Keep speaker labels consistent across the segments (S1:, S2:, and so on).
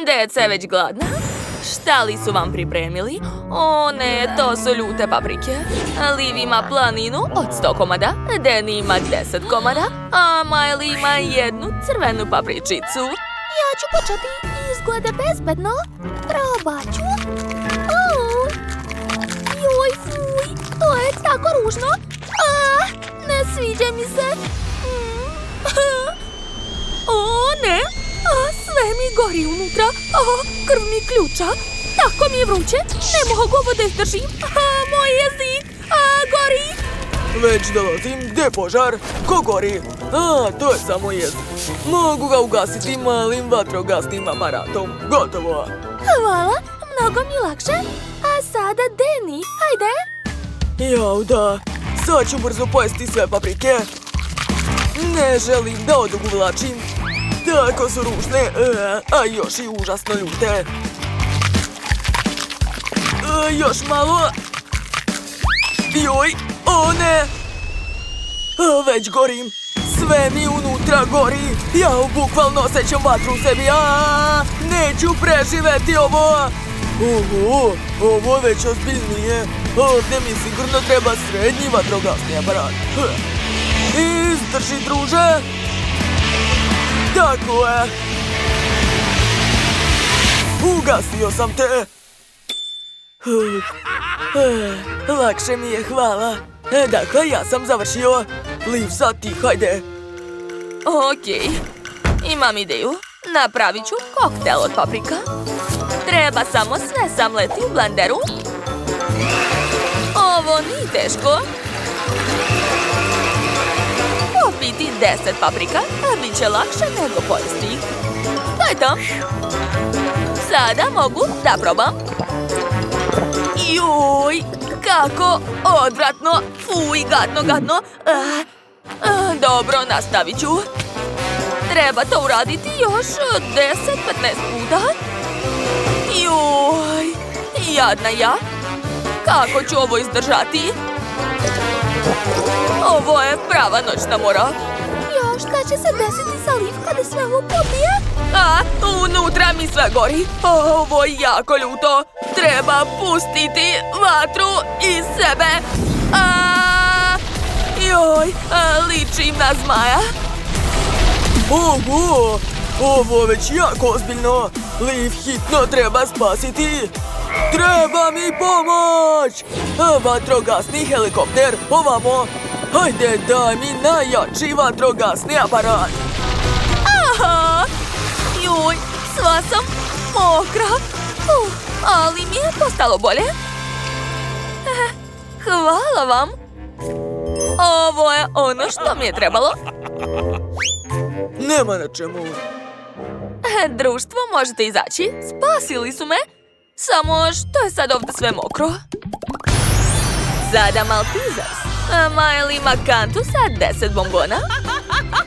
S1: Deca je već gladna. Šta li su vam pripremili? O ne, to su ljute paprike. Liv ima planinu od 100 komada, Danny ima 10 komada, a Miley ima jednu crvenu papričicu.
S2: Ja ću početi. Izgleda bezbedno. Probat ću. Joj, fuj, to je tako ružno. Ne sviđa mi se.
S1: O ne, sve mi gori unutra. Krv mi ključa. Tako mi je vruće. Ne mogu ovo da izdržim. Moj jezik gori.
S3: Već dolazim. Gde je požar? Ko gori? To je samo jezik. Mogu ga ugasiti malim vatrogasnim aparatom. Gotovo.
S2: Hvala, mnogo mi lakše. A sada Danny, hajde.
S3: Jao da, sad ću brzo pojesti sve paprike. Ne želim da odugovlačim. Tako su ružne, a još i užasno ljute. Još malo. Joj, o ne. Već gorim. Sve mi unutra gori. Ja bukvalno osjećam vatru u sebi. Neću preživeti ovo. Ovo je već ozbiljnije. Ovdje mi sigurno treba srednji vatrogasni aparat. Izdrži, druže. Tako je. Ugasio sam te. Lakše mi je, hvala. Dakle, ja sam završio. Liv, sad ti, hajde.
S1: Okej, imam ideju. Napravit ću koktel od paprika. Treba samo sve samleti u blenderu. Ovo nije teško. Popiti 10 paprika, a bit će lakše nego pojesti. To je to. Sada mogu da probam. Joj, kako odvratno. Fuj, gadno. Dobro, nastavit ću. Treba to uraditi još 10-15 puta. Joj, jadna ja. Kako ću ovo izdržati? Ovo je prava noćna mora.
S2: Jo, šta će se desiti sa Liv kada sve ovo popije?
S1: Unutra mi sve gori. Ovo je jako ljuto. Treba pustiti vatru iz sebe. Joj, ličim na zmaja.
S3: Ovo je već jako ozbiljno. Liv hitno treba spasiti. Treba mi pomoć. Vatrogasni helikopter, ovamo. Hajde, daj mi najjači vatrogasni aparat.
S1: Joj, sva sam mokra. Ali mi je postalo bolje. Hvala vam. Ovo je ono što mi je trebalo.
S3: Nema na čemu.
S1: Društvo, možete izaći. Spasili su me. Samo što je sad ovdje sve mokro. Sada Maltesers. Miley ima kantu sa 10 bombona.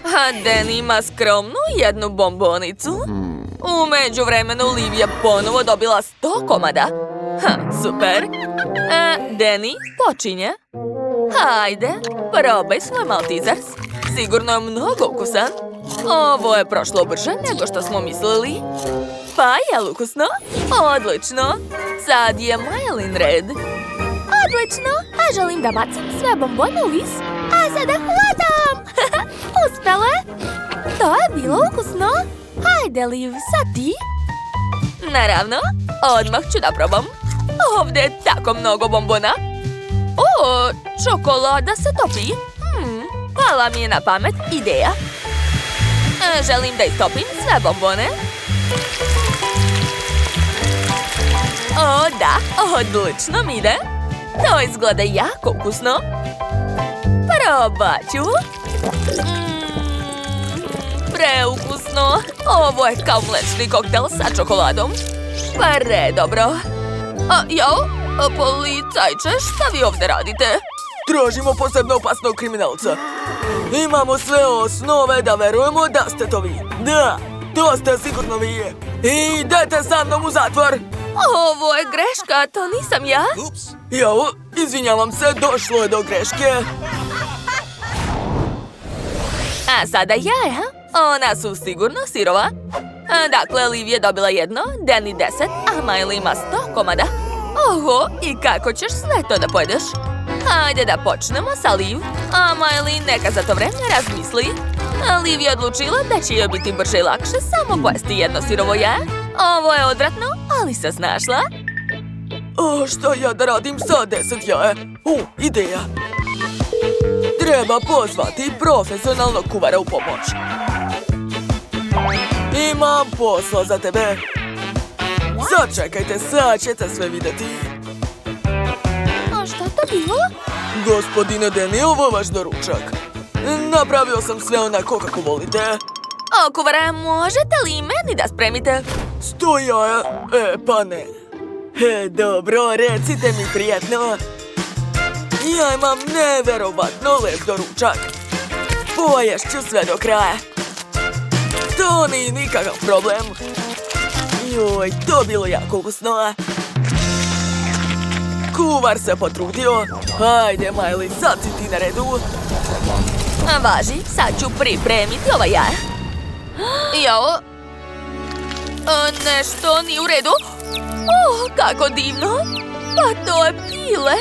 S1: A Danny ima skromnu jednu bombonicu. U međuvremenu Liv je ponovo dobila 100 komada. Super. Danny, počinje. Hajde, probaj svoj Maltesers. Sigurno je mnogo ukusan. Ovo je prošlo brže nego što smo mislili. Pa je li ukusno? Odlično. Sad je Miley red.
S2: Odlično, a želim da bacim sve bombone u vis. A sada hvatam. Uspele. To je bilo ukusno. Hajde, Liv, sad ti.
S1: Naravno, odmah ću da probam. Ovdje je tako mnogo bombona. O, čokolada se topi. Pala mi je na pamet ideja. Želim da istopim sve bombone. O, da, odlično mi ide. To izgleda jako ukusno. Probat ću. Preukusno. Ovo je kao mlečni koktel sa čokoladom. Predobro. Policajče, šta vi ovdje radite?
S3: Tražimo posebno opasnog kriminalca. Imamo sve osnove da verujemo da ste to vi. Da, to ste sigurno vi. Idete sa mnom u zatvor.
S1: Ovo je greška, to nisam ja.
S3: Jao, izvinjavam se, došlo je do greške.
S1: A sada jaja. Ona su sigurno sirova. Dakle, Liv je dobila 1, Danny 10, a Miley ima 100 komada. Oho, i kako ćeš sve to da pojedeš? Hajde da počnemo sa Liv, a Miley neka za to vreme razmisli. Liv je odlučila da će joj biti brže i lakše samo pojesti jedno sirovo jaje. Ovo je odvratno, ali se snašla.
S3: A šta ja da radim sa 10 jaje? Ideja. Treba pozvati profesionalnog kuvara u pomoć. Imam posla za tebe. Sačekajte, sad ćete sve vidjeti.
S2: A šta to bilo?
S3: Gospodine Danny, ovo je vaš doručak. Napravio sam sve onako kako volite.
S1: O, kuvare, možete li i meni da spremite?
S3: 100 jaja? Pa ne. Dobro, recite mi prijetno. Ja imam neverovatno lep doručak. Poješću sve do kraja. To nije nikakav problem. Joj, to bilo jako ukusno. Kuvar se potrudio. Hajde, Miley, sad si ti na redu.
S1: Važi, sad ću pripremiti ova jaja. Jao. Nešto nije u redu. Kako divno. Pa to je pile.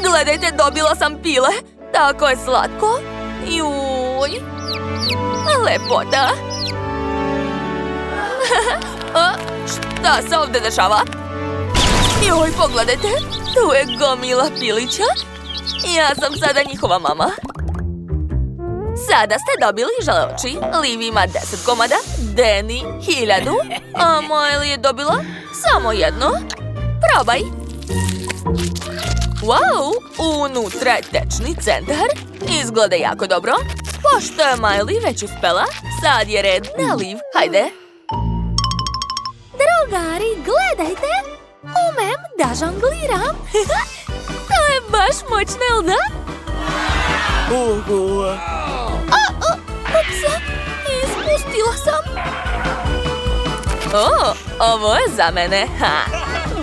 S1: Gledajte, dobila sam pile. Tako je slatko. Juj. Lepota. Šta se ovdje dešava? Joj, pogledajte. Tu je gomila pilića. Ja sam sada njihova mama. Sada ste dobili želeoči. Liv ima 10 komada, Danny 1000, a Miley je dobila samo 1. Probaj. Wow, unutra je tečni centar. Izgleda jako dobro. Pošto je Miley već uspela, sad je red na Liv. Hajde.
S2: Drugari, gledajte! Umem da žongliram. To je baš moćno, jel da? Ups, ispustila sam.
S1: Ovo je za mene.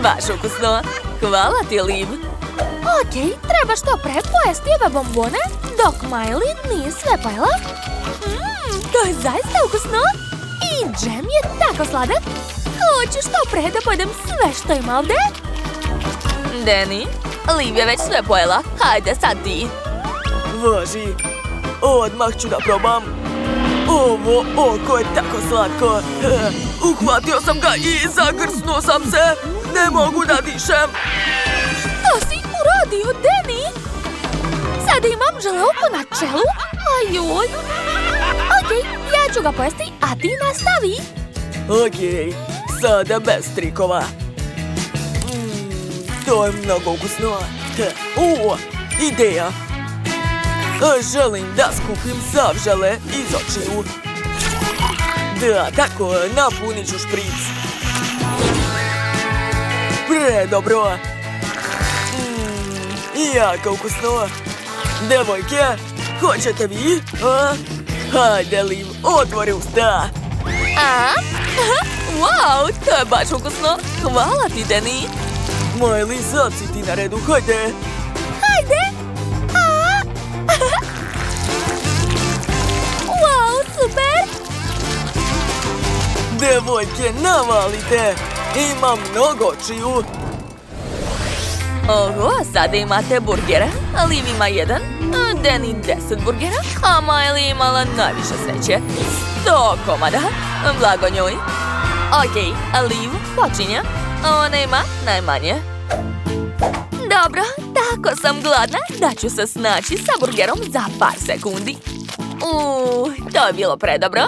S1: Baš ukusno. Hvala ti, Liv.
S2: Okej, treba što pre pojesti ove bombone, dok Miley nije sve pojela. To je zaista ukusno. I džem je tako sladak. Hoću što pre da pojedem sve što ima ovdje.
S1: Danny, Liv je već sve pojela. Hajde sad ti.
S3: Važi. Odmah ću da probam. Ovo oko je tako slatko. Uhvatio sam ga i zagrsnuo sam se. Ne mogu da dišem.
S2: Što si uradio, Danny? Sada imam želeoko na čelu. Ajoj. Okej, ja ću ga pojesti, a ti nastavi.
S3: Okej, sada bez trikova. To je mnogo ukusno. Ideja. Želim da skupim sav žele iz očiju. Da, tako, napunit ću špric. Predobro. Jako ukusno. Devojke, hoćete vi? Hajde, Liv, otvori usta.
S1: Wow, to je baš ukusno. Hvala ti, Danny.
S3: Miley, sad si ti na redu, hajde.
S2: Hajde. Wow, super.
S3: Devojke, navalite. Imam mnogo očiju.
S1: Oho, sada imate burgera. Liv ima 1, Danny 10 burgera, a Miley imala najviše sreće. 100 komada. Blago njoj. Okej, Liv počinje. Ona ima najmanje. Dobro, tako sam gladna da ću se snaći sa burgerom za par sekundi. To je bilo predobro.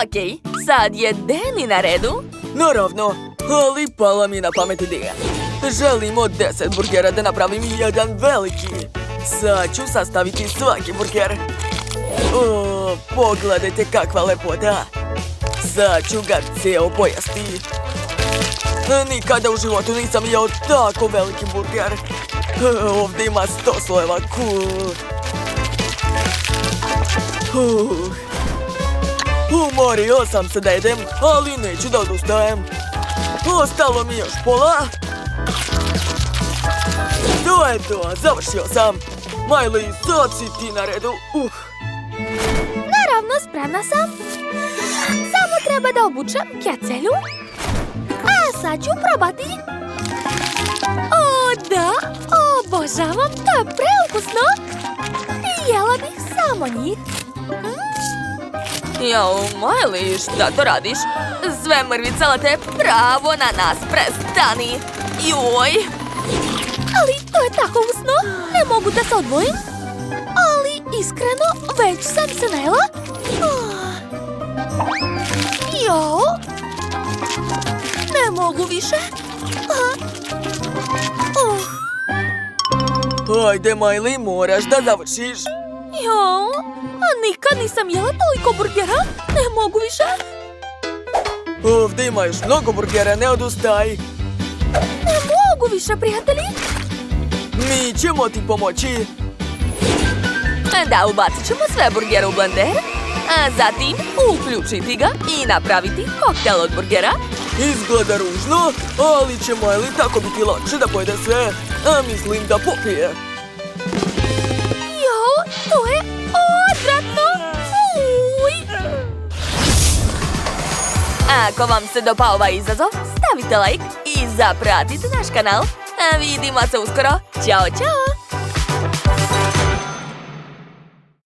S1: Okej, sad je Danny na redu.
S3: Naravno, ali pala mi na pamet ideja. Želim od 10 burgera da napravim jedan veliki. Sad ću sastaviti svaki burger. Pogledajte kakva lepota. Sad ću ga cijel pojesti. Nikada u životu nisam jeo tako veliki burger. Ovdje ima 100 slojeva. Umorio sam se da jedem, ali neću da odustajem. Ostalo mi još pola. To je to, završio sam. Miley, sad si ti na redu.
S2: Naravno, spremna sam. Samo treba treba da obučem kecelju. A sad ću probati. O, da, obožavam, to je preukusno. Jela bih samo njih.
S1: Jao, Miley, šta to radiš? Sve mrvice lete pravo na nas, prestani. Joj.
S2: Ali to je tako ukusno, ne mogu da se odvojim. Ali iskreno, već sam se najela. Jo, ne mogu više.
S3: Ajde, Miley, moraš da završiš.
S2: Jo, a nikad nisam jela toliko burgera, ne mogu više.
S3: Ovdje ima još mnogo burgera, ne odustaj.
S2: Ne mogu više, prijatelji.
S3: Mi ćemo ti pomoći.
S1: Da, ubacit ćemo sve burgere u blender, a zatim uključiti ga i napraviti koktel od burgera.
S3: Izgleda ružno, ali će Miley tako biti lakše da pojede sve. A mislim da popije.
S2: Jo, to je odvratno. Fuj.
S1: Ako vam se dopao ovaj izazov, stavite like i zapratite naš kanal. A vidimo se uskoro. Ćao, ćao!